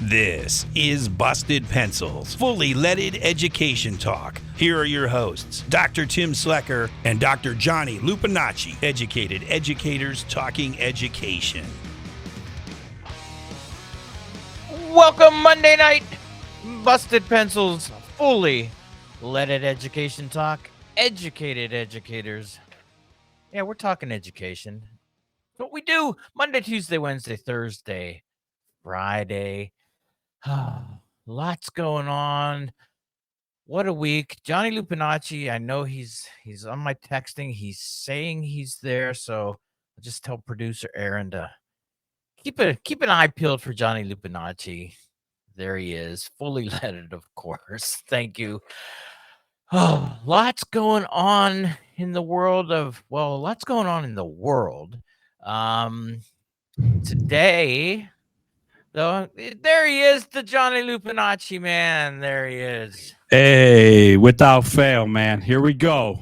This is Busted Pencils, fully leaded education talk. Here are your hosts, Dr. Tim Slecker and Dr. Johnny Lupinacci, educated educators talking education. Welcome Monday night, Busted Pencils, fully leaded education talk, educated educators. Yeah, we're talking education. What we do Monday, Tuesday, Wednesday, Thursday, Friday. Lots going on. What a week. Johnny Lupinacci, I know he's on my texting. He's saying he's there, so I'll just tell producer Aaron to keep an eye peeled for Johnny Lupinacci. There he is, fully leaded, of course. Thank you. Oh, lots going on in the world of, lots going on in the world. Today, though, there he is, the Johnny Lupinacci man. There he is. Hey, without fail, man. Here we go.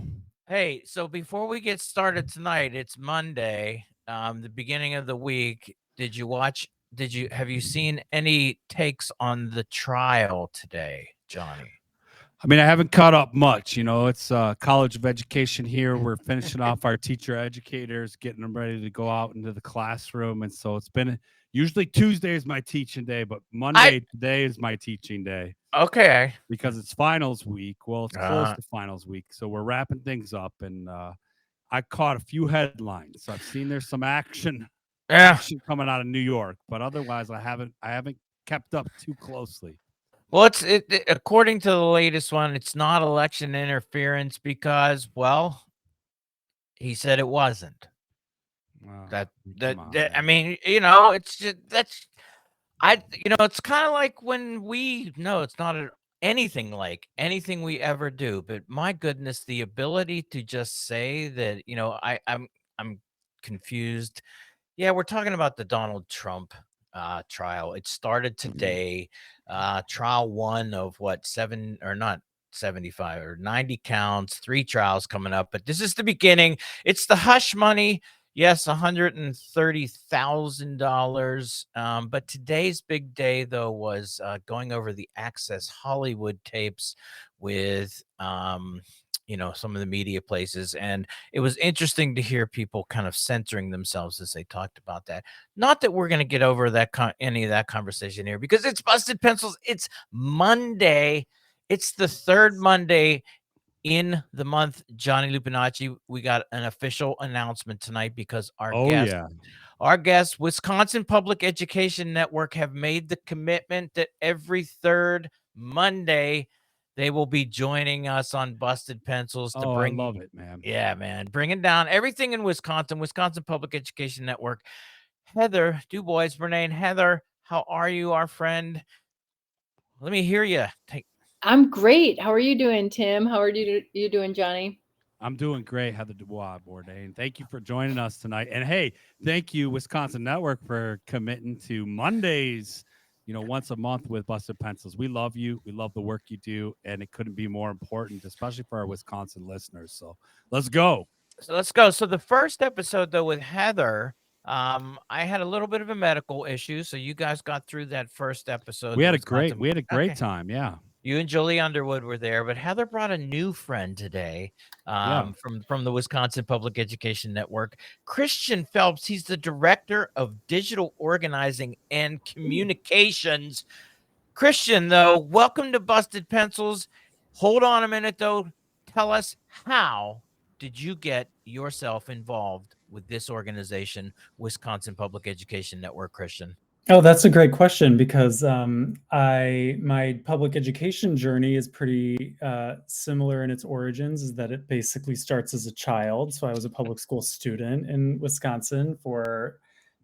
Hey, so before we get started tonight, it's Monday, the beginning of the week. Have you seen any takes on the trial today, Johnny? I mean, I haven't caught up much. You know, it's College of Education here. We're finishing off our teacher educators, getting them ready to go out into the classroom. And so it's been usually Tuesday is my teaching day, but Monday today is my teaching day. Okay. Because it's finals week. Well, it's close to finals week. So we're wrapping things up. And I caught a few headlines. I've seen there's some action coming out of New York, but otherwise I haven't kept up too closely. Well, according to the latest one, it's not election interference because, he said it wasn't. I mean, you know, it's just it's kind of like when it's not anything like anything we ever do. But my goodness, the ability to just say that, I'm confused. Yeah, we're talking about the Donald Trump trial. It started today. Trial one of 75 or 90 counts, 3 trials coming up. But this is the beginning. It's the hush money. Yes, $130,000. But today's big day, though, was going over the Access Hollywood tapes with some of the media places. And it was interesting to hear people kind of censoring themselves as they talked about that. Not that we're going to get over any of that conversation here, because it's Busted Pencils. It's Monday. It's the third Monday in the month. Johnny Lupinacci, we got an official announcement tonight because our guests, Wisconsin Public Education Network, have made the commitment that every third Monday they will be joining us on Busted Pencils to I love it, man. Yeah, man. Bringing down everything in Wisconsin Public Education Network. Heather Dubois, Renee, Heather, how are you, our friend? Let me hear you. I'm great. How are you doing, Tim? How are you doing, Johnny? I'm doing great, Heather Dubois, Bourdain. Thank you for joining us tonight. And hey, thank you, Wisconsin Network, for committing to Mondays, once a month with Busted Pencils. We love you. We love the work you do. And it couldn't be more important, especially for our Wisconsin listeners. So let's go. So the first episode, though, with Heather, I had a little bit of a medical issue. So you guys got through that first episode. We had a great time. Yeah. You and Julie Underwood were there, but Heather brought a new friend today from the Wisconsin Public Education Network, Christian Phelps. He's the director of digital organizing and communications. Christian, though, welcome to Busted Pencils. Hold on a minute, though. Tell us, how did you get yourself involved with this organization, Wisconsin Public Education Network, Christian? Oh, that's a great question, because my public education journey is pretty similar in its origins, is that it basically starts as a child. So I was a public school student in Wisconsin for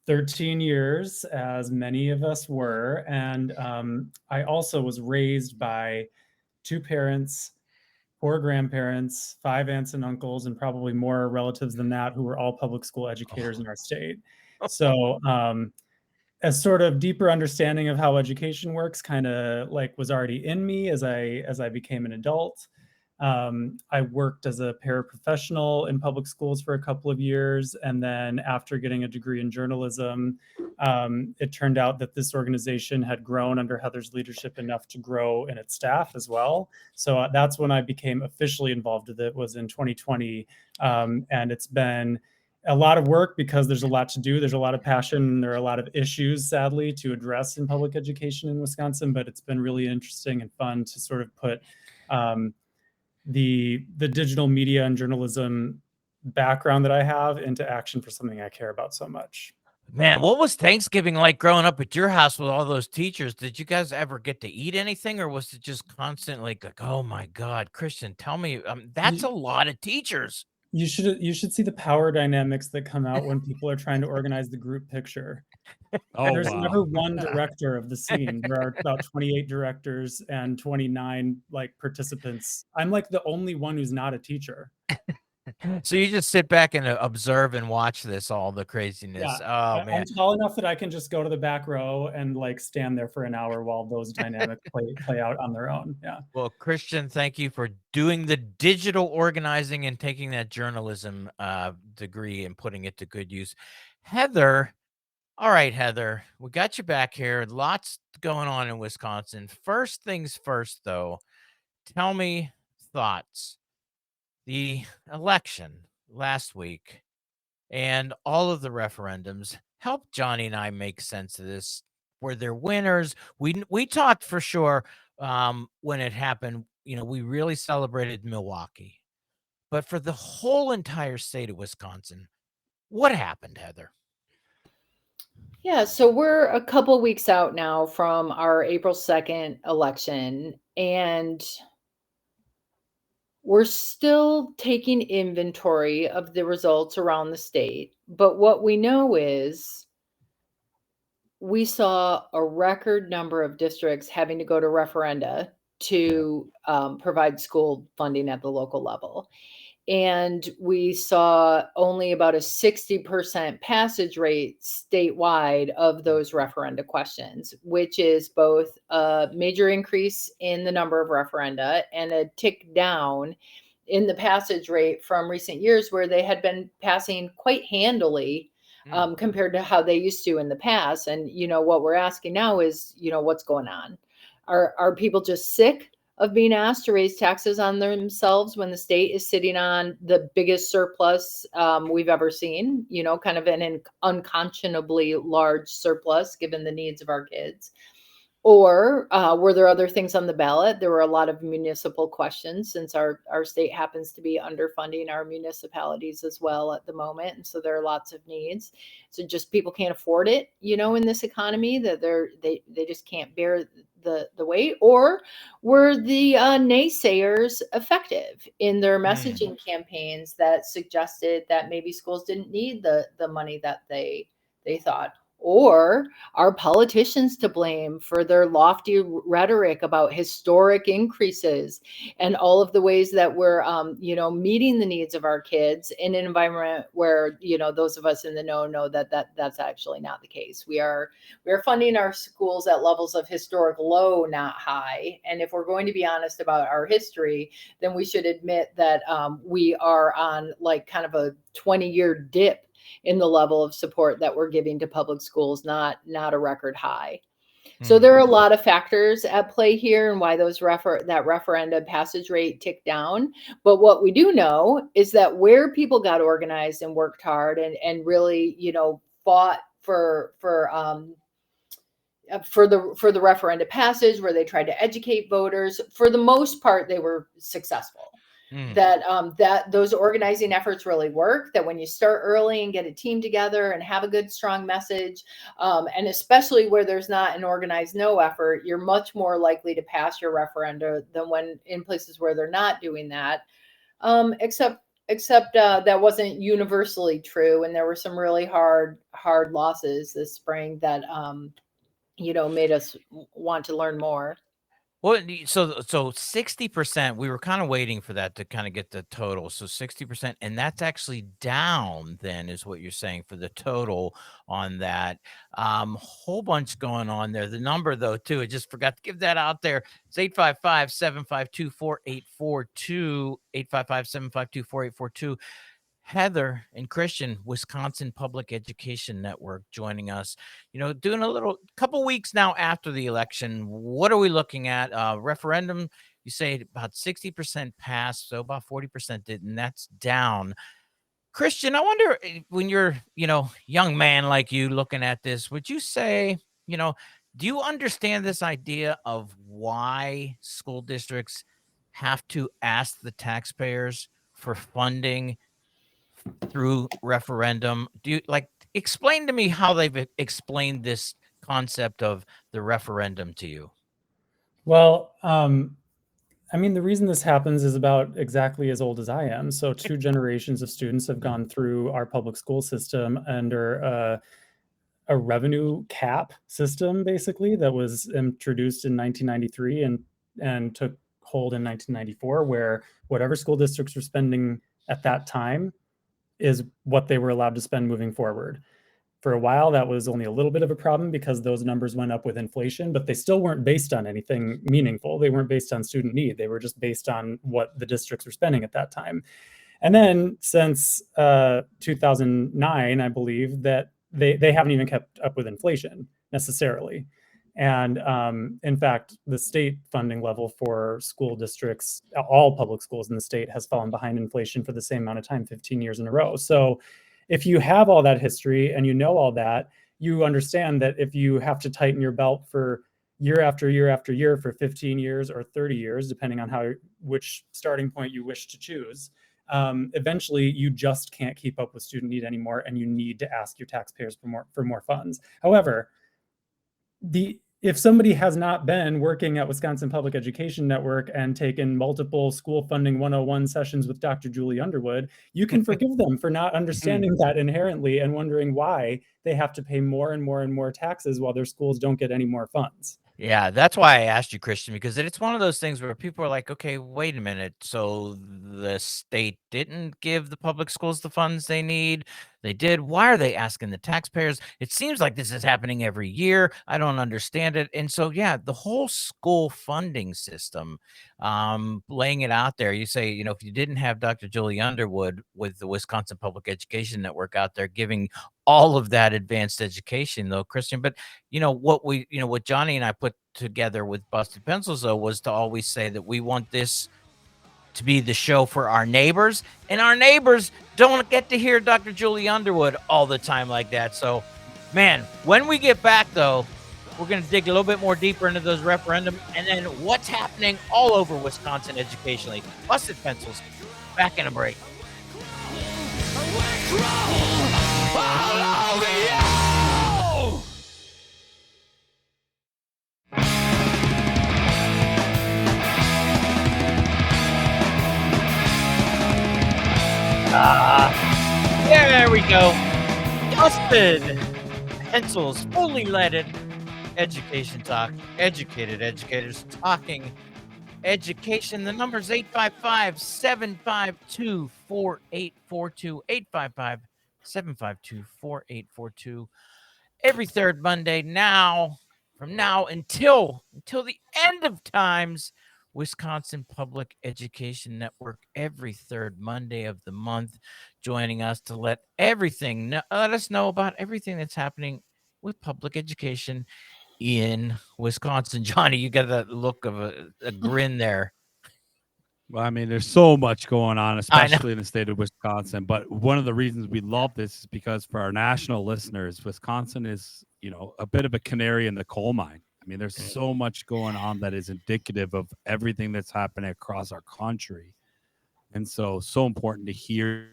13 years, as many of us were. And I also was raised by 2 parents, 4 grandparents, 5 aunts and uncles, and probably more relatives than that, who were all public school educators in our state. So a sort of deeper understanding of how education works kind of was already in me as I became an adult. I worked as a paraprofessional in public schools for a couple of years. And then after getting a degree in journalism, it turned out that this organization had grown under Heather's leadership enough to grow in its staff as well. So that's when I became officially involved with it, was in 2020. And it's been a lot of work because there's a lot to do. There's a lot of passion. And there are a lot of issues, sadly, to address in public education in Wisconsin. But it's been really interesting and fun to sort of put the digital media and journalism background that I have into action for something I care about so much. Man, what was Thanksgiving like growing up at your house with all those teachers? Did you guys ever get to eat anything, or was it just constantly like, oh my God, Christian, tell me, that's a lot of teachers. You should see the power dynamics that come out when people are trying to organize the group picture. Oh, There's wow. never one director of the scene. There are about 28 directors and 29 like participants. I'm like the only one who's not a teacher. So you just sit back and observe and watch this, all the craziness. Yeah, Oh man, I'm tall enough that I can just go to the back row and like stand there for an hour while those dynamics play out on their own. Yeah. well, Christian, thank you for doing the digital organizing and taking that journalism degree and putting it to good use. Heather, all right, Heather, we got you back here. Lots going on in Wisconsin. First things first, though, tell me thoughts. The election last week and all of the referendums helped Johnny and I make sense of this. Were there winners? We talked for sure when it happened. You know, we really celebrated Milwaukee, but for the whole entire state of Wisconsin, what happened, Heather? Yeah, so we're a couple weeks out now from our April 2nd election, and we're still taking inventory of the results around the state. But what we know is we saw a record number of districts having to go to referenda to provide school funding at the local level. And we saw only about a 60% passage rate statewide of those referenda questions, which is both a major increase in the number of referenda and a tick down in the passage rate from recent years where they had been passing quite handily compared to how they used to in the past. And, you know, what we're asking now is, you know, what's going on? Are people just sick of being asked to raise taxes on themselves when the state is sitting on the biggest surplus we've ever seen, you know, kind of an unconscionably large surplus given the needs of our kids? Or were there other things on the ballot? There were a lot of municipal questions since our state happens to be underfunding our municipalities as well at the moment. And so there are lots of needs. So just people can't afford it, you know, in this economy, that they just can't bear the weight. Or were the naysayers effective in their messaging campaigns that suggested that maybe schools didn't need the money that they thought? Or are politicians to blame for their lofty rhetoric about historic increases and all of the ways that we're, you know, meeting the needs of our kids in an environment where, you know, those of us in the know that that's actually not the case. We are funding our schools at levels of historic low, not high. And if we're going to be honest about our history, then we should admit that we are on like kind of a 20-year dip in the level of support that we're giving to public schools, not a record high. So there are a lot of factors at play here and why those that referenda passage rate ticked down. But what we do know is that where people got organized and worked hard and really, you know, fought for the referenda passage, where they tried to educate voters, for the most part, they were successful. That those organizing efforts really work, that when you start early and get a team together and have a good, strong message, and especially where there's not an organized no effort, you're much more likely to pass your referenda than when in places where they're not doing that. Except that wasn't universally true, and there were some really hard losses this spring that you know, made us want to learn more. Well, so 60%, we were kind of waiting for that to kind of get the total. So 60%, and that's actually down then is what you're saying for the total on that. Whole bunch going on there. The number though, too, I just forgot to give that out there. It's 855-752-4842, 855-752-4842. Heather and Christian, Wisconsin Public Education Network, joining us. Doing a little couple weeks now after the election. What are we looking at? Referendum, you say about 60% passed, so about 40% did, and that's down. Christian, I wonder when you're, young man like you looking at this, would you say, do you understand this idea of why school districts have to ask the taxpayers for funding through referendum? Do you explain to me how they've explained this concept of the referendum to you? Well, I mean, the reason this happens is about exactly as old as I am. So, two generations of students have gone through our public school system under a revenue cap system, basically, that was introduced in 1993 and took hold in 1994, where whatever school districts were spending at that time is what they were allowed to spend moving forward. For a while, that was only a little bit of a problem because those numbers went up with inflation, but they still weren't based on anything meaningful. They weren't based on student need. They were just based on what the districts were spending at that time. And then since 2009, I believe that they haven't even kept up with inflation necessarily. And in fact, the state funding level for school districts, all public schools in the state, has fallen behind inflation for the same amount of time, 15 years in a row. So if you have all that history and you know all that, you understand that if you have to tighten your belt for year after year after year for 15 years or 30 years, depending on which starting point you wish to choose, eventually you just can't keep up with student need anymore, and you need to ask your taxpayers for more funds. However, if somebody has not been working at Wisconsin Public Education Network and taken multiple school funding 101 sessions with Dr. Julie Underwood, you can forgive them for not understanding that inherently and wondering why they have to pay more and more and more taxes while their schools don't get any more funds. Yeah, that's why I asked you, Christian, because it's one of those things where people are like, okay, wait a minute. So the state didn't give the public schools the funds they need. They did. Why are they asking the taxpayers? It seems like this is happening every year. I don't understand it. And so, yeah, the whole school funding system, laying it out there, you say, if you didn't have Dr. Julie Underwood with the Wisconsin Public Education Network out there giving all of that advanced education, though, Christian, but what Johnny and I put together with Busted Pencils, though, was to always say that we want this to be the show for our neighbors, and our neighbors don't get to hear Dr. Julie Underwood all the time like that. So, man, when we get back, though, we're going to dig a little bit more deeper into those referendum and then what's happening all over Wisconsin educationally. Busted Pencils, back in a break. There we go. Busted Pencils, fully leaded education talk. Educated educators talking education. The number's 855-752-4842. 855-752-4842. Every third Monday from now until the end of times. Wisconsin Public Education Network, every third Monday of the month, joining us to let us know about everything that's happening with public education in Wisconsin. Johnny, you got that look of a grin there. Well, I mean, there's so much going on, I know. especially in the state of Wisconsin. But one of the reasons we love this is because for our national listeners, Wisconsin is, a bit of a canary in the coal mine. I mean, there's so much going on that is indicative of everything that's happening across our country. And so important to hear.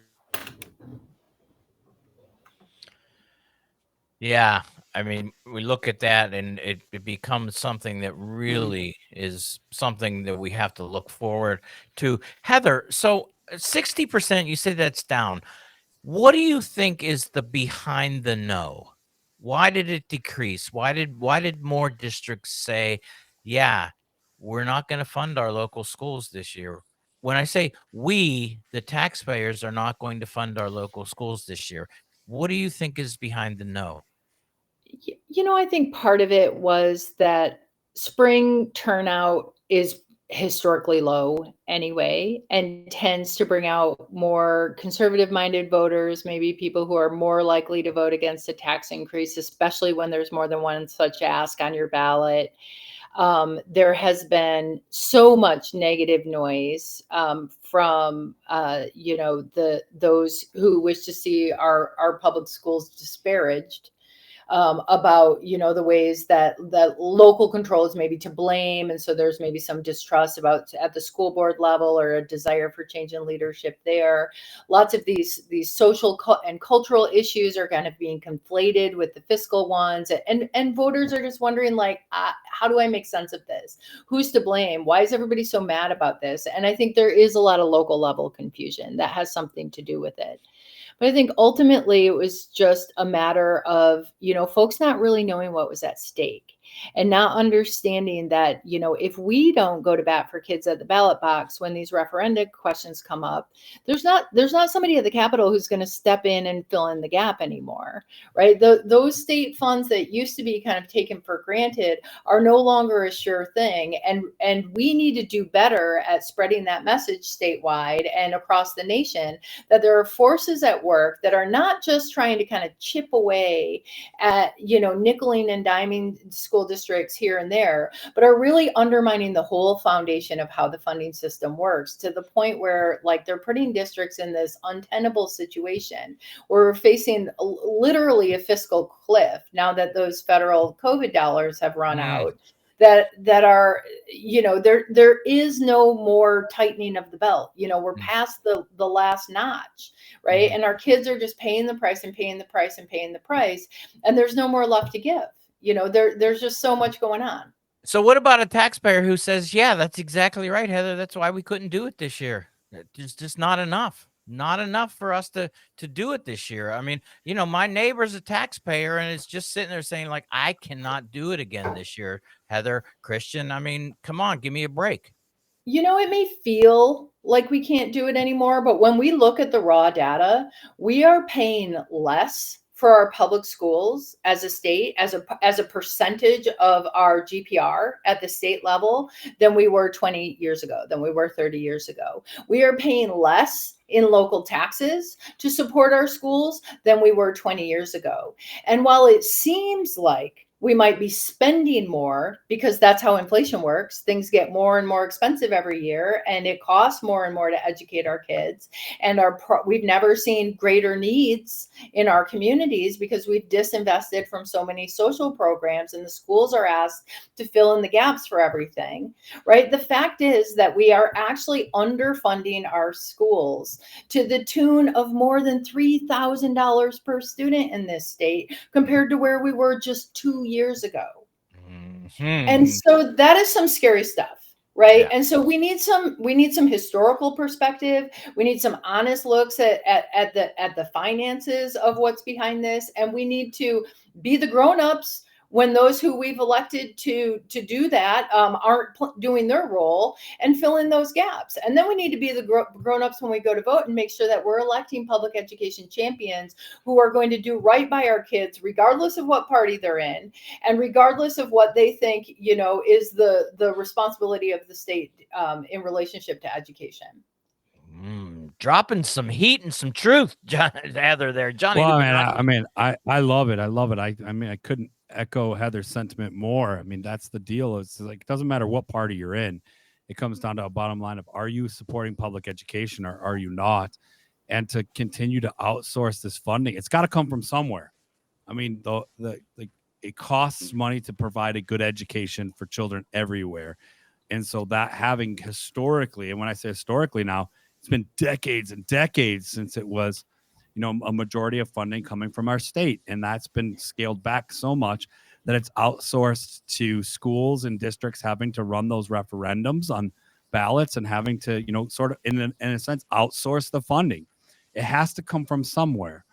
Yeah. I mean, we look at that and it becomes something that really is something that we have to look forward to. Heather, so 60%, you say that's down. What do you think is the behind the no? Why did it decrease? Why did more districts say, yeah, we're not going to fund our local schools this year. When I say we, the taxpayers, are not going to fund our local schools this year, what do you think is behind the no? I think part of it was that spring turnout is historically low anyway and tends to bring out more conservative minded voters, maybe people who are more likely to vote against a tax increase, especially when there's more than one such ask on your ballot. There has been so much negative noise from those who wish to see our public schools disparaged, about the ways that local control is maybe to blame, and so there's maybe some distrust about at the school board level or a desire for change in leadership there. Lots of these social and cultural issues are kind of being conflated with the fiscal ones, and voters are just wondering, like, how do I make sense of this? Who's to blame? Why is everybody so mad about this? And I think there is a lot of local level confusion that has something to do with it. But I think ultimately it was just a matter of, folks not really knowing what was at stake and not understanding that, if we don't go to bat for kids at the ballot box when these referenda questions come up, there's not somebody at the Capitol who's going to step in and fill in the gap anymore, right? Those state funds that used to be kind of taken for granted are no longer a sure thing. And we need to do better at spreading that message statewide and across the nation that there are forces at work that are not just trying to kind of chip away at, nickeling and diming school districts here and there, but are really undermining the whole foundation of how the funding system works, to the point where, like, they're putting districts in this untenable situation where we're facing literally a fiscal cliff now that those federal COVID dollars have run out. That are, there is no more tightening of the belt. We're past the last notch, right? And our kids are just paying the price and paying the price and paying the price, and there's no more left to give. There's just so much going on. So what about a taxpayer who says, yeah, that's exactly right, Heather, that's why we couldn't do it this year? It's just not enough. Not enough for us to do it this year. I mean, my neighbor's a taxpayer and it's just sitting there saying, like, I cannot do it again this year. Heather, Christian, I mean, come on, give me a break. It may feel like we can't do it anymore, but when we look at the raw data, we are paying less for our public schools as a state, as a percentage of our GPR at the state level than we were 20 years ago, than we were 30 years ago. We are paying less in local taxes to support our schools than we were 20 years ago. And while it seems like we might be spending more because that's how inflation works. Things get more and more expensive every year, and it costs more and more to educate our kids. And we've never seen greater needs in our communities because we've disinvested from so many social programs, and the schools are asked to fill in the gaps for everything, right? The fact is that we are actually underfunding our schools to the tune of more than $3,000 per student in this state compared to where we were just 2 years ago. And so that is some scary stuff, right? Yeah. And so we need some historical perspective. We need some honest looks at the finances of what's behind this, and we need to be the grown-ups when those who we've elected to do that aren't doing their role, and fill in those gaps. And then we need to be the grown-ups when we go to vote and make sure that we're electing public education champions who are going to do right by our kids, regardless of what party they're in, and regardless of what they think, is the responsibility of the state in relationship to education. Dropping some heat and some truth, Heather there, Johnny. Well, I love it. I love it. I mean, I couldn't echo Heather's sentiment more. I mean, that's the deal. It's like, it doesn't matter what party you're in. It comes down to a bottom line of, are you supporting public education or are you not? And to continue to outsource this funding, it's got to come from somewhere. I mean, it costs money to provide a good education for children everywhere. And so that having historically, and when I say historically now, it's been decades and decades since it was, a majority of funding coming from our state. And that's been scaled back so much that it's outsourced to schools and districts having to run those referendums on ballots and having to, sort of in a sense, outsource the funding. It has to come from somewhere.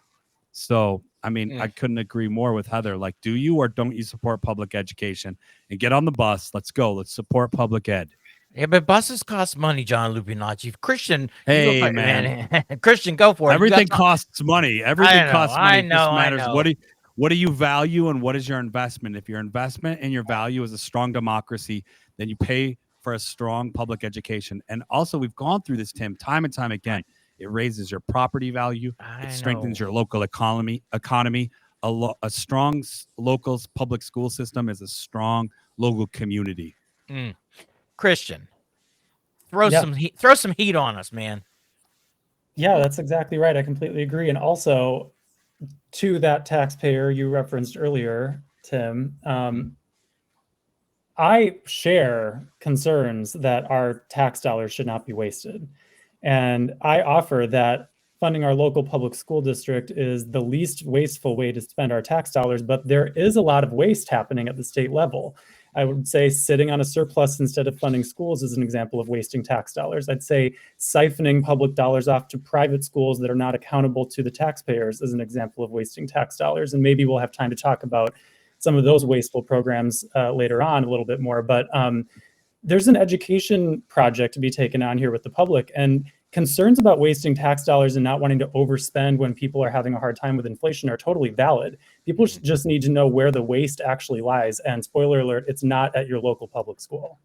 So, I mean, I couldn't agree more with Heather. Like, do you or don't you support public education? And get on the bus. Let's go. Let's support public ed. Yeah, but buses cost money, John Lupinacci. Christian, Hey, you go, man. Christian, go for it. Everything costs money. Everything costs money. It just matters what do you value and what is your investment? If your investment and your value is a strong democracy, then you pay for a strong public education. And also, we've gone through this, Tim, time and time again. It raises your property value. It strengthens your local economy. A strong local public school system is a strong local community. Christian, throw some heat on us, man. Yeah, that's exactly right. I completely agree. And also, to that taxpayer you referenced earlier, Tim, I share concerns that our tax dollars should not be wasted. And I offer that funding our local public school district is the least wasteful way to spend our tax dollars, but there is a lot of waste happening at the state level. I would say sitting on a surplus instead of funding schools is an example of wasting tax dollars. I'd say siphoning public dollars off to private schools that are not accountable to the taxpayers is an example of wasting tax dollars. And maybe we'll have time to talk about some of those wasteful programs later on a little bit more. But there's an education project to be taken on here with the public. And concerns about wasting tax dollars and not wanting to overspend when people are having a hard time with inflation are totally valid. People just need to know where the waste actually lies. And spoiler alert, it's not at your local public school.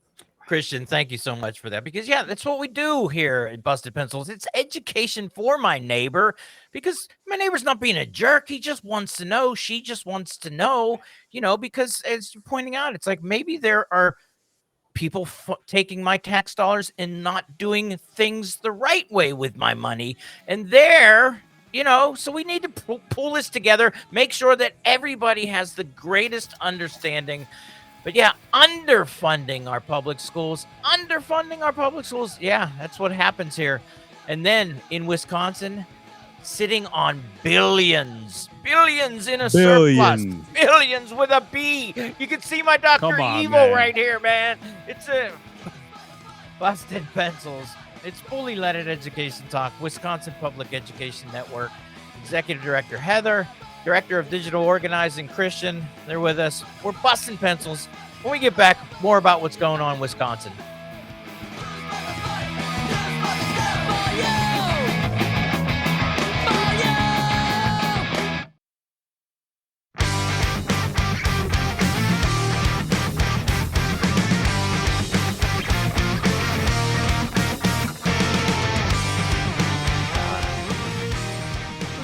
Christian, thank you so much for that. Because, yeah, that's what we do here at Busted Pencils. It's education for my neighbor, because my neighbor's not being a jerk. He just wants to know. She just wants to know, because as you're pointing out, it's like maybe there are people taking my tax dollars and not doing things the right way with my money. And so we need to pull this together, make sure that everybody has the greatest understanding. But yeah, underfunding our public schools. Yeah, that's what happens here. And then in Wisconsin, sitting on billions in a surplus. Billions with a B. You can see my Dr. Evil right here, man. It's a Busted Pencils. It's fully leaded education talk. Wisconsin Public Education Network. Executive Director Heather, Director of Digital Organizing Christian. They're with us. We're busting pencils. When we get back, more about what's going on in Wisconsin.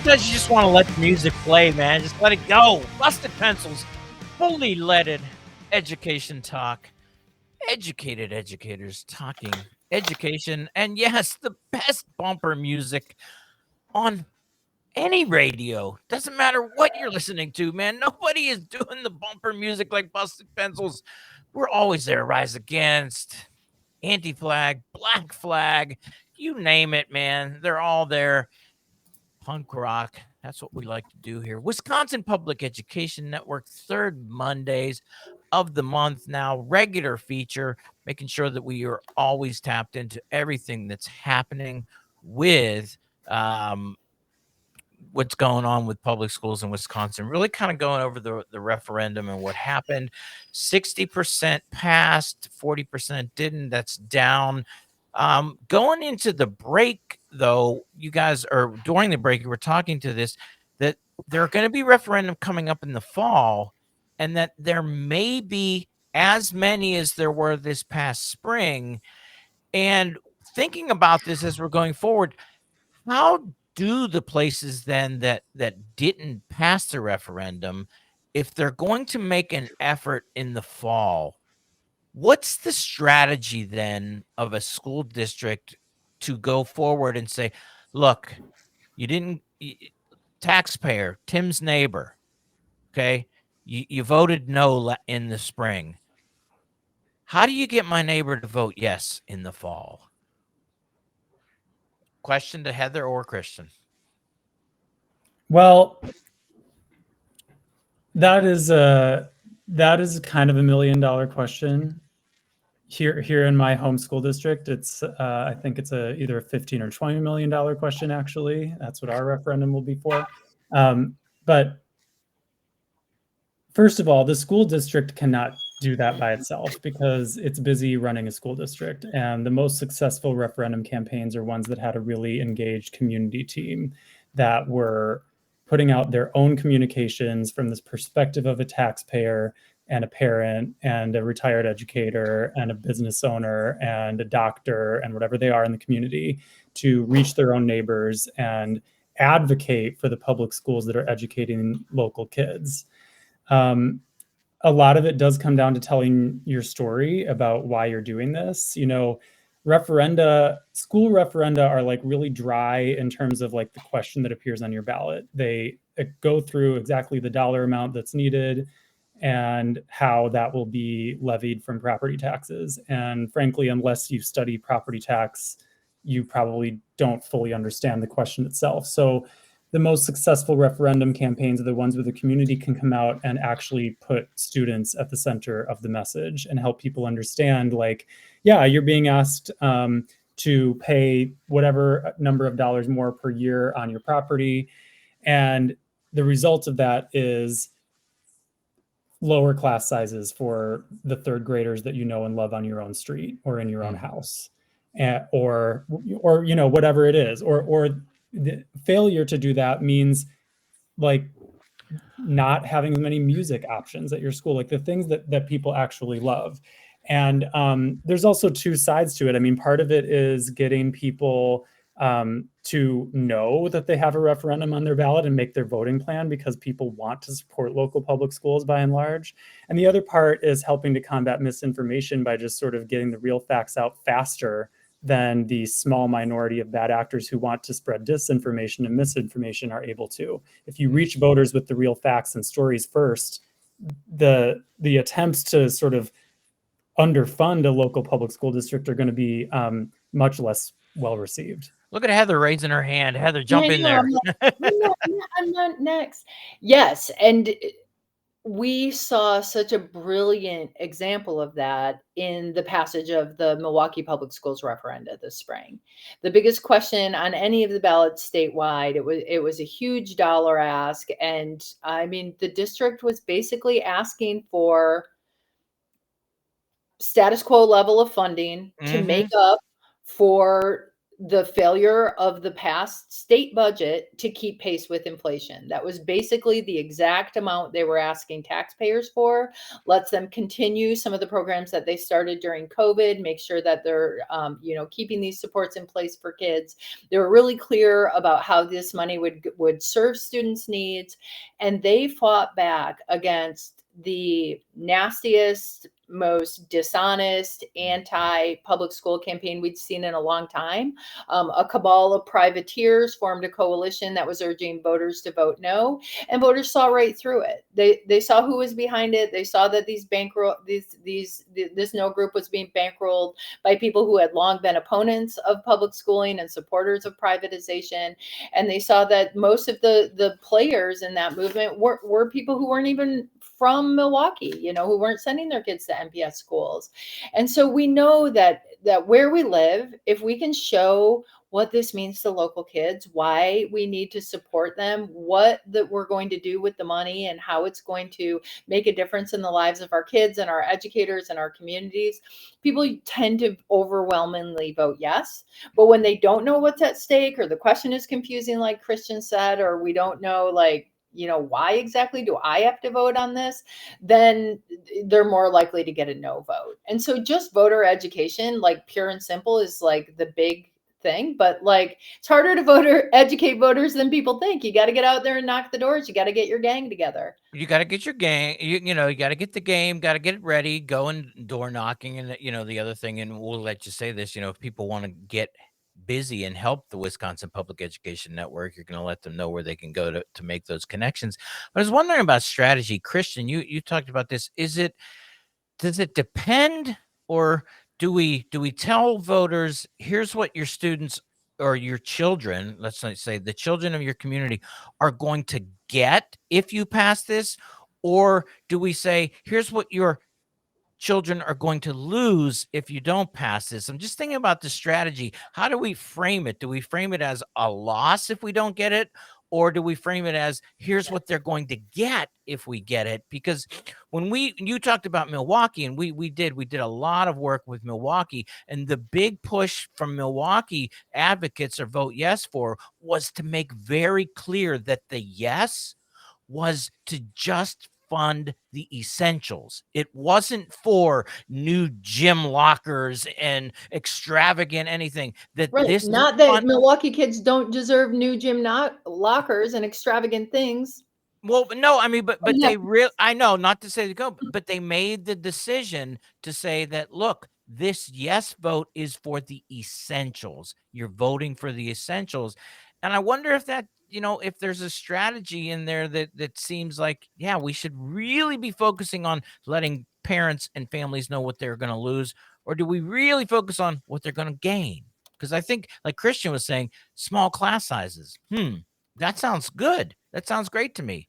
Sometimes you just want to let the music play, man. Just let it go. Busted Pencils, fully leaded education talk. Educated educators talking education. And yes, the best bumper music on any radio. Doesn't matter what you're listening to, man. Nobody is doing the bumper music like Busted Pencils. We're always there. Rise Against, Anti-Flag, Black Flag, you name it, man. They're all there. Punk rock. That's what we like to do here. Wisconsin Public Education Network, third Mondays of the month now. Regular feature, making sure that we are always tapped into everything that's happening with what's going on with public schools in Wisconsin. Really kind of going over the referendum and what happened. 60% passed, 40% didn't. That's down. Going into the break, though, you guys, or during the break, you were talking to this, that there are going to be referendum coming up in the fall, and that there may be as many as there were this past spring. And thinking about this as we're going forward, how do the places then that didn't pass the referendum, if they're going to make an effort in the fall, what's the strategy then of a school district to go forward and say, look, taxpayer, Tim's neighbor, okay, you voted no in the spring. How do you get my neighbor to vote yes in the fall? Question to Heather or Christian. Well, that is kind of $1 million question. Here in my home school district, it's I think it's either a $15 or $20 million question. Actually, that's what our referendum will be for. But first of all, the school district cannot do that by itself because it's busy running a school district. And the most successful referendum campaigns are ones that had a really engaged community team that were putting out their own communications from this perspective of a taxpayer and a parent and a retired educator and a business owner and a doctor and whatever they are in the community to reach their own neighbors and advocate for the public schools that are educating local kids. A lot of it does come down to telling your story about why you're doing this. School referenda are like really dry in terms of like the question that appears on your ballot. They go through exactly the dollar amount that's needed and how that will be levied from property taxes. And frankly, unless you study property tax, you probably don't fully understand the question itself. So the most successful referendum campaigns are the ones where the community can come out and actually put students at the center of the message and help people understand, like, yeah, you're being asked to pay whatever number of dollars more per year on your property. And the result of that is lower class sizes for the third graders that you know and love on your own street or in your own house, or whatever it is, or the failure to do that means like not having as many music options at your school, like the things that people actually love. And there's also two sides to it. I mean, part of it is getting people to know that they have a referendum on their ballot and make their voting plan because people want to support local public schools by and large. And the other part is helping to combat misinformation by just sort of getting the real facts out faster than the small minority of bad actors who want to spread disinformation and misinformation are able to. If you reach voters with the real facts and stories first, the attempts to sort of underfund a local public school district are going to be much less well received. Look at Heather raising her hand. Heather, jump in there. I'm not next. Yes, and we saw such a brilliant example of that in the passage of the Milwaukee Public Schools referenda this spring. The biggest question on any of the ballots statewide, it was a huge dollar ask, and I mean the district was basically asking for status quo level of funding to make up for the failure of the past state budget to keep pace with inflation. That was basically the exact amount they were asking taxpayers for. Lets them continue some of the programs that they started during COVID, make sure that they're keeping these supports in place for kids. They were really clear about how this money would serve students' needs, and they fought back against the nastiest, most dishonest anti-public school campaign we'd seen in a long time. A cabal of privateers formed a coalition that was urging voters to vote no, and voters saw right through it. They saw who was behind it. They saw that this no group was being bankrolled by people who had long been opponents of public schooling and supporters of privatization, and they saw that most of the players in that movement were people who weren't even from Milwaukee, who weren't sending their kids to MPS schools. And so we know that where we live, if we can show what this means to local kids, why we need to support them, what that we're going to do with the money, and how it's going to make a difference in the lives of our kids and our educators and our communities, people tend to overwhelmingly vote yes. But when they don't know what's at stake, or the question is confusing, like Christian said, or we don't know, why exactly do I have to vote on this, then they're more likely to get a no vote. And so just voter education, like pure and simple, is like the big thing. But like, it's harder to educate voters than people think. You got to get out there and knock the doors. You got to get your gang together. You got to get your gang, you got to get the game, got to get it ready, go and door knocking. And, the other thing, and we'll let you say this, if people want to get busy and help the Wisconsin Public Education Network, you're going to let them know where they can go to make those connections. But I was wondering about strategy. Christian, you talked about this. Does it depend, or do we tell voters, here's what your students or your children, let's not say the children of your community, are going to get if you pass this? Or do we say, here's what your children are going to lose if you don't pass this? I'm just thinking about the strategy. How do we frame it? Do we frame it as a loss if we don't get it? Or do we frame it as here's what they're going to get if we get it? Because when you talked about Milwaukee, and we did a lot of work with Milwaukee, and the big push from Milwaukee advocates or vote yes for was to make very clear that the yes was to just fund the essentials. It wasn't for new gym lockers and extravagant anything. That Right. this Not that Milwaukee kids don't deserve new gym lockers and extravagant things. Well, no, I mean, but Yeah. they real I know, not to say to go, but they made the decision to say that, look, this yes vote is for the essentials. You're voting for the essentials. And I wonder if that, if there's a strategy in there that seems like, yeah, we should really be focusing on letting parents and families know what they're going to lose, or do we really focus on what they're going to gain? Because I think, like Christian was saying, small class sizes. That sounds good. That sounds great to me.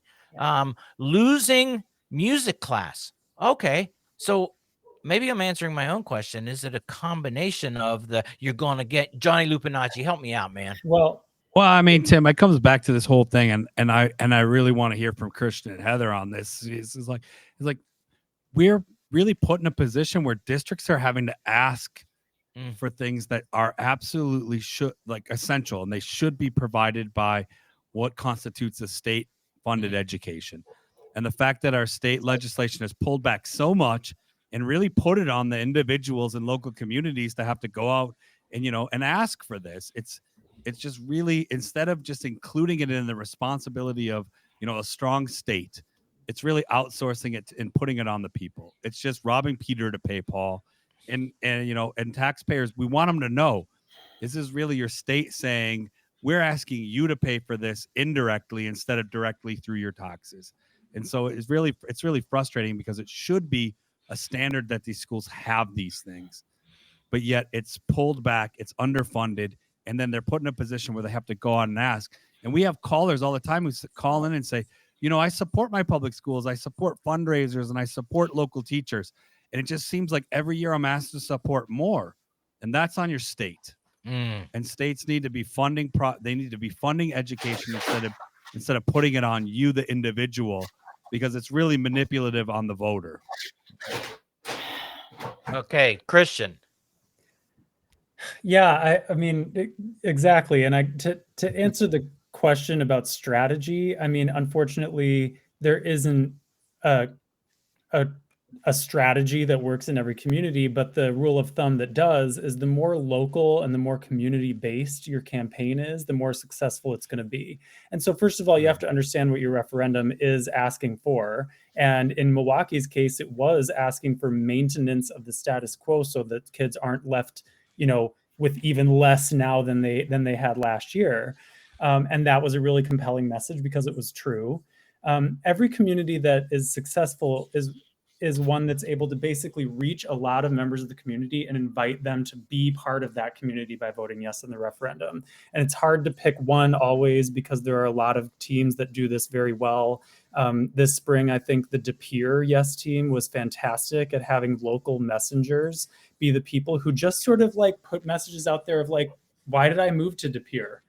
Losing music class. Okay. So maybe I'm answering my own question. Is it a combination of you're going to get Johnny Lupinacci? Help me out, man. Well, I mean, Tim, it comes back to this whole thing, and I really want to hear from Christian and Heather on this. It's like we're really put in a position where districts are having to ask for things that are absolutely essential, and they should be provided by what constitutes a state funded education. And the fact that our state legislation has pulled back so much and really put it on the individuals and local communities to have to go out and and ask for this, it's just really, instead of just including it in the responsibility of a strong state, it's really outsourcing it and putting it on the people. It's just robbing Peter to pay Paul. And taxpayers, we want them to know this is really your state saying, we're asking you to pay for this indirectly instead of directly through your taxes. And so it's really frustrating, because it should be a standard that these schools have these things, but yet it's pulled back, it's underfunded, and then they're put in a position where they have to go on and ask. And we have callers all the time who call in and say, I support my public schools, I support fundraisers, and I support local teachers. And it just seems like every year I'm asked to support more. And that's on your state. And states need to be funding they need to be funding education instead of putting it on you, the individual, because it's really manipulative on the voter. Okay, Christian. Yeah, I mean, exactly. And to answer the question about strategy, I mean, unfortunately, there isn't a strategy that works in every community, but the rule of thumb that does is the more local and the more community based your campaign is, the more successful it's going to be. And so first of all, you have to understand what your referendum is asking for. And in Milwaukee's case, it was asking for maintenance of the status quo so that kids aren't left, with even less now than they had last year. And that was a really compelling message because it was true. Every community that is successful is one that's able to basically reach a lot of members of the community and invite them to be part of that community by voting yes in the referendum. And it's hard to pick one always, because there are a lot of teams that do this very well. This spring, I think the De Pere Yes team was fantastic at having local messengers be the people who just sort of put messages out there of why did I move to De Pere?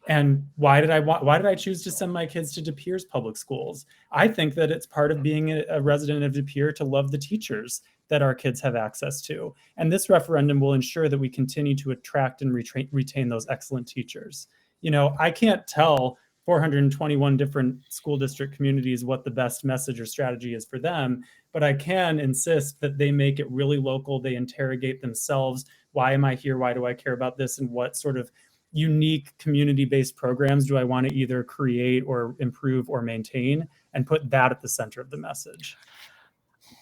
And why did I choose to send my kids to De Pere's public schools? I think that it's part of being a resident of De Pere to love the teachers that our kids have access to. And this referendum will ensure that we continue to attract and retain those excellent teachers. I can't tell 421 different school district communities what the best message or strategy is for them, but I can insist that they make it really local. They interrogate themselves. Why am I here? Why do I care about this? And what sort of unique community-based programs do I want to either create or improve or maintain, and put that at the center of the message.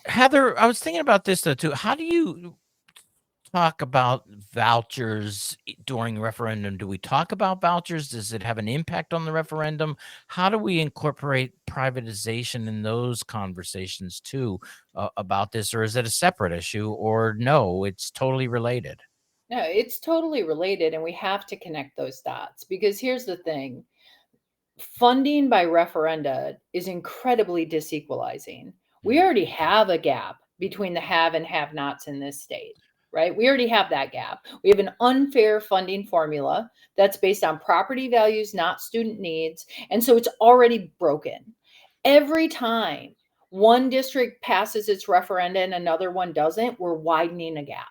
Heather, I was thinking about this though too. How do you talk about vouchers during referendum? Do we talk about vouchers? Does it have an impact on the referendum? How do we incorporate privatization in those conversations too about this? Or is it a separate issue? Or no, it's totally related? No, it's totally related, and we have to connect those dots, because here's the thing. Funding by referenda is incredibly disequalizing. We already have a gap between the have and have-nots in this state. right? We already have that gap. We have an unfair funding formula that's based on property values, not student needs. And so it's already broken. Every time one district passes its referenda and another one doesn't, we're widening a gap,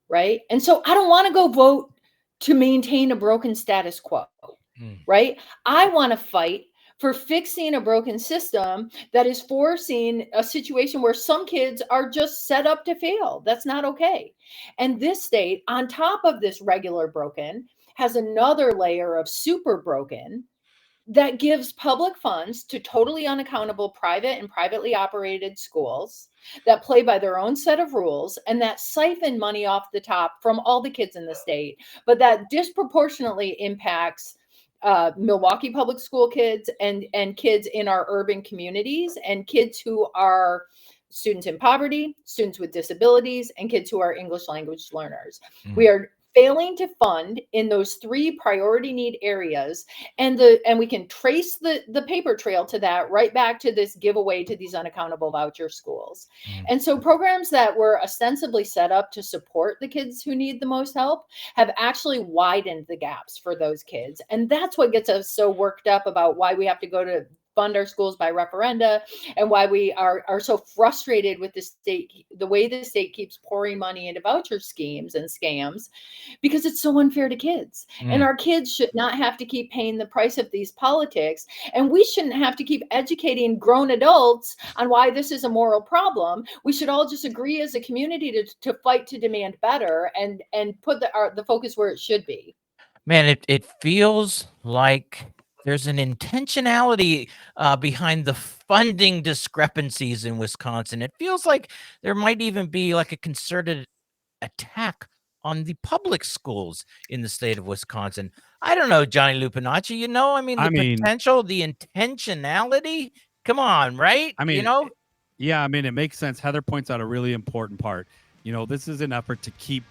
right? And so I don't want to go vote to maintain a broken status quo, right? I want to fight for fixing a broken system that is forcing a situation where some kids are just set up to fail. That's not okay. And this state, on top of this regular broken, has another layer of super broken that gives public funds to totally unaccountable private and privately operated schools that play by their own set of rules and that siphon money off the top from all the kids in the state, but that disproportionately impacts Milwaukee public school kids and kids in our urban communities and kids who are students in poverty, students with disabilities, and kids who are English language learners. We are failing to fund in those three priority need areas, and we can trace the paper trail to that right back to this giveaway to these unaccountable voucher schools. And so programs that were ostensibly set up to support the kids who need the most help have actually widened the gaps for those kids. And that's what gets us so worked up about why we have to go to fund our schools by referenda, and why we are so frustrated with the state, the way the state keeps pouring money into voucher schemes and scams, because it's so unfair to kids. And our kids should not have to keep paying the price of these politics. And we shouldn't have to keep educating grown adults on why this is a moral problem. We should all just agree as a community to fight to demand better and put the focus where it should be. Man, it feels like there's an intentionality behind the funding discrepancies in Wisconsin. It feels like there might even be like a concerted attack on the public schools in the state of Wisconsin. I don't know, Johnny Lupinacci, the potential, the intentionality. Come on, right? Yeah, it makes sense. Heather points out a really important part. This is an effort to keep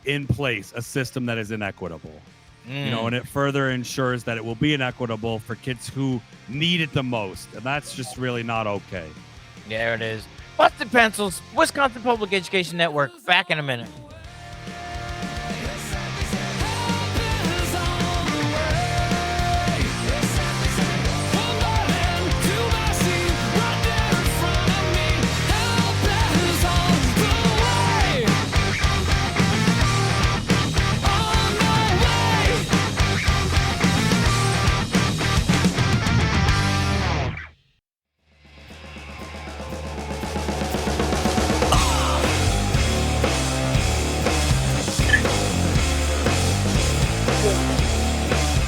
in place a system that is inequitable. And it further ensures that it will be inequitable for kids who need it the most. And that's just really not okay. There it is. Busted Pencils, Wisconsin Public Education Network. Back in a minute.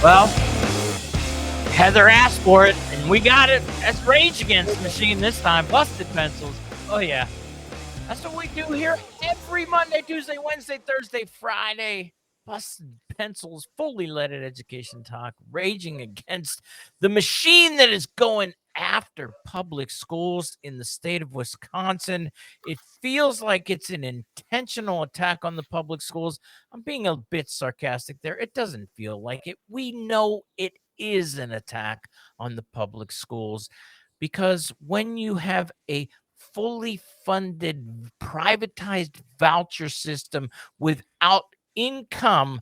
Well, Heather asked for it, and we got it. That's Rage Against the Machine this time. Busted Pencils. Oh, yeah. That's what we do here every Monday, Tuesday, Wednesday, Thursday, Friday. Busted Pencils, fully leaded education talk, raging against the machine that is going after public schools in the state of Wisconsin. It feels like it's an intentional attack on the public schools. I'm being a bit sarcastic there. It doesn't feel like it. We know it is an attack on the public schools, because when you have a fully funded privatized voucher system without income,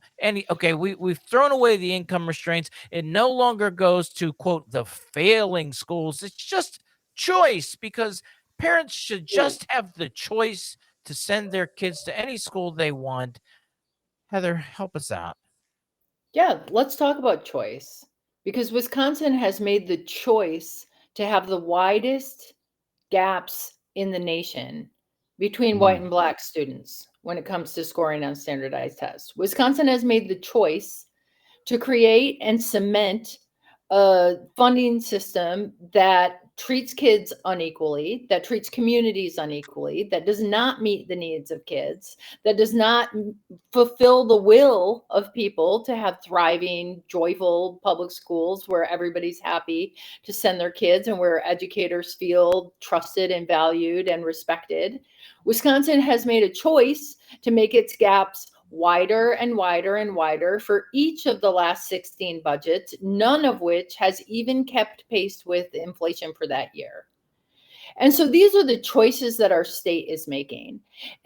we've thrown away the income restraints. It no longer goes to, quote, the failing schools. It's just choice, because parents should just have the choice to send their kids to any school they want. Heather, help us out. Yeah, let's talk about choice, because Wisconsin has made the choice to have the widest gaps in the nation between white and black students when it comes to scoring on standardized tests. Wisconsin has made the choice to create and cement a funding system that treats kids unequally, that treats communities unequally, that does not meet the needs of kids, that does not fulfill the will of people to have thriving, joyful public schools where everybody's happy to send their kids and where educators feel trusted and valued and respected. Wisconsin has made a choice to make its gaps wider and wider and wider for each of the last 16 budgets, none of which has even kept pace with inflation for that year. And so these are the choices that our state is making.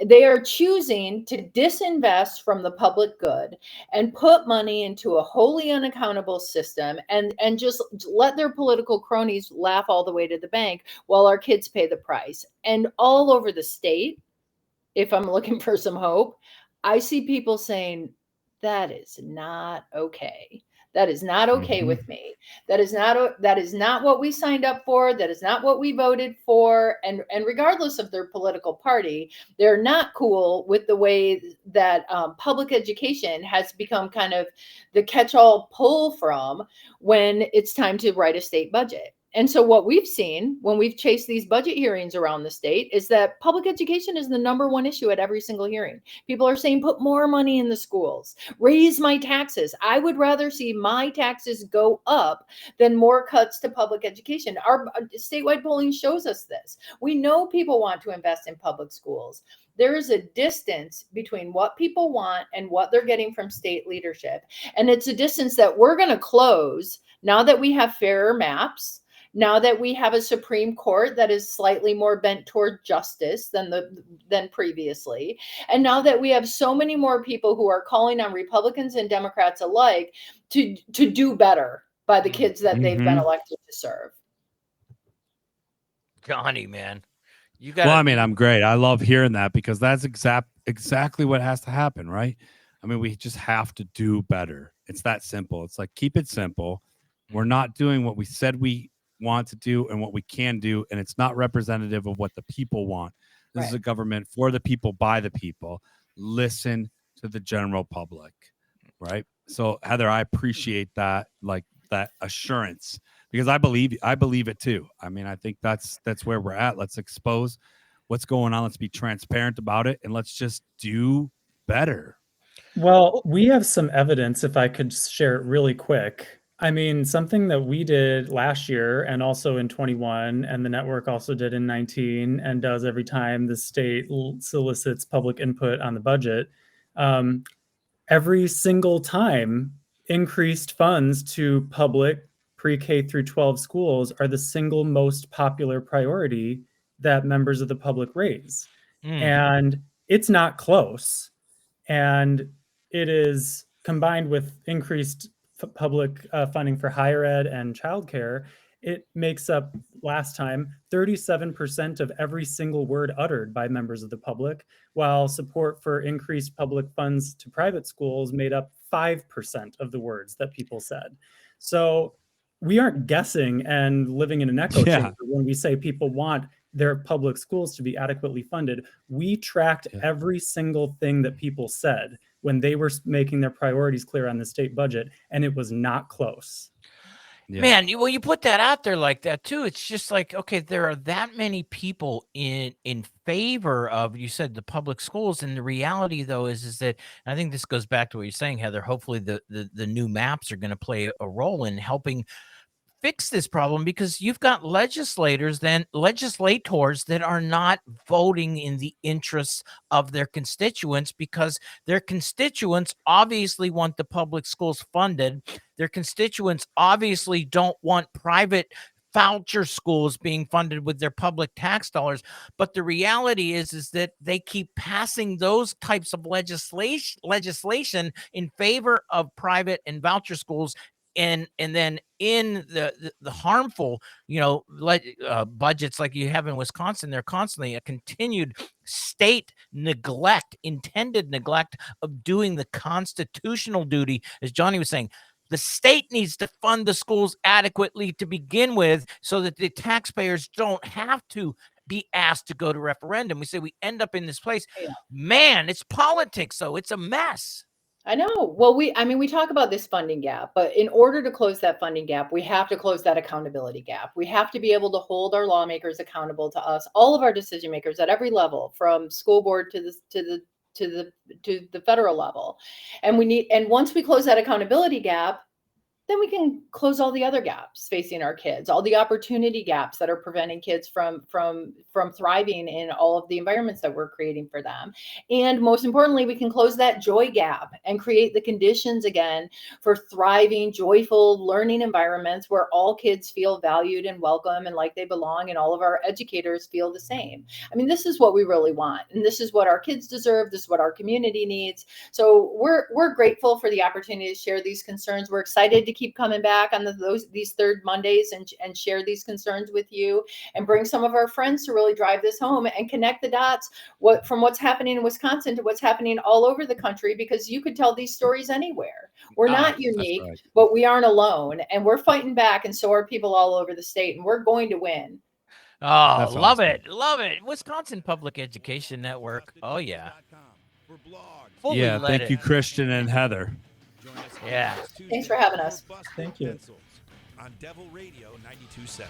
They are choosing to disinvest from the public good and put money into a wholly unaccountable system and just let their political cronies laugh all the way to the bank while our kids pay the price. And all over the state, if I'm looking for some hope, I see people saying, that is not okay. That is not okay with me. That is not what we signed up for. That is not what we voted for. And regardless of their political party, they're not cool with the way that public education has become kind of the catch-all pull from when it's time to write a state budget. And so what we've seen when we've chased these budget hearings around the state is that public education is the number one issue at every single hearing. People are saying, put more money in the schools, raise my taxes. I would rather see my taxes go up than more cuts to public education. Our statewide polling shows us this. We know people want to invest in public schools. There is a distance between what people want and what they're getting from state leadership. And it's a distance that we're going to close now that we have fairer maps. Now that we have a Supreme Court that is slightly more bent toward justice than previously, and now that we have so many more people who are calling on Republicans and Democrats alike to do better by the kids that they've been elected to serve. Johnny, man, you got. Well, I mean, I'm great. I love hearing that because that's exactly what has to happen, right? I mean, we just have to do better. It's that simple. It's like, keep it simple. We're not doing what we said we want to do and what we can do, and it's not representative of what the people want. This is a government for the people, by the people. Listen to the general public, right? So Heather, I appreciate that, like that assurance, because I believe it too. I mean, I think that's where we're at. Let's expose what's going on. Let's be transparent about it, and let's just do better. Well, we have some evidence, if I could share it really quick. I mean, something that we did last year and also in 21, and the network also did in 19, and does every time the state solicits public input on the budget. Every single time, increased funds to public pre-K through 12 schools are the single most popular priority that members of the public raise. And it's not close. And it is combined with increased public funding for higher ed and childcare. It makes up, last time, 37% of every single word uttered by members of the public, while support for increased public funds to private schools made up 5% of the words that people said. So we aren't guessing and living in an echo chamber when we say people want their public schools to be adequately funded. We tracked every single thing that people said when they were making their priorities clear on the state budget, and it was not close. Man, when you put that out there like that too, it's just like, okay, there are that many people in favor of, you said, the public schools, and the reality though is that, and I think this goes back to what you're saying, Heather. Hopefully the new maps are going to play a role in helping fix this problem, because you've got legislators that are not voting in the interests of their constituents, because their constituents obviously want the public schools funded. Their constituents obviously don't want private voucher schools being funded with their public tax dollars. But the reality is that they keep passing those types of legislation in favor of private and voucher schools. And then in the harmful, budgets like you have in Wisconsin, they're constantly a continued state neglect, intended neglect of doing the constitutional duty. As Johnny was saying, the state needs to fund the schools adequately to begin with, so that the taxpayers don't have to be asked to go to referendum. We say we end up in this place. Man, it's politics, so it's a mess. I know. Well, we talk about this funding gap, but in order to close that funding gap, we have to close that accountability gap. We have to be able to hold our lawmakers accountable to us, all of our decision makers at every level, from school board to the federal level. And once we close that accountability gap, then we can close all the other gaps facing our kids, all the opportunity gaps that are preventing kids from thriving in all of the environments that we're creating for them. And most importantly, we can close that joy gap and create the conditions again for thriving, joyful learning environments where all kids feel valued and welcome and like they belong, and all of our educators feel the same. I mean, this is what we really want, and this is what our kids deserve. This is what our community needs. So we're grateful for the opportunity to share these concerns. We're excited to keep coming back on these third Mondays and share these concerns with you, and bring some of our friends to really drive this home and connect the dots from what's happening in Wisconsin to what's happening all over the country, because you could tell these stories anywhere. We're not unique, right. but we aren't alone, and we're fighting back, and so are people all over the state, and we're going to win. Oh, That's love awesome. it. Love it. Wisconsin Public Education Network. Oh, yeah. Fully Yeah, let thank you, it. Christian and Heather. Yeah. Thanks for having us. Thank you. On Devil Radio 92.7.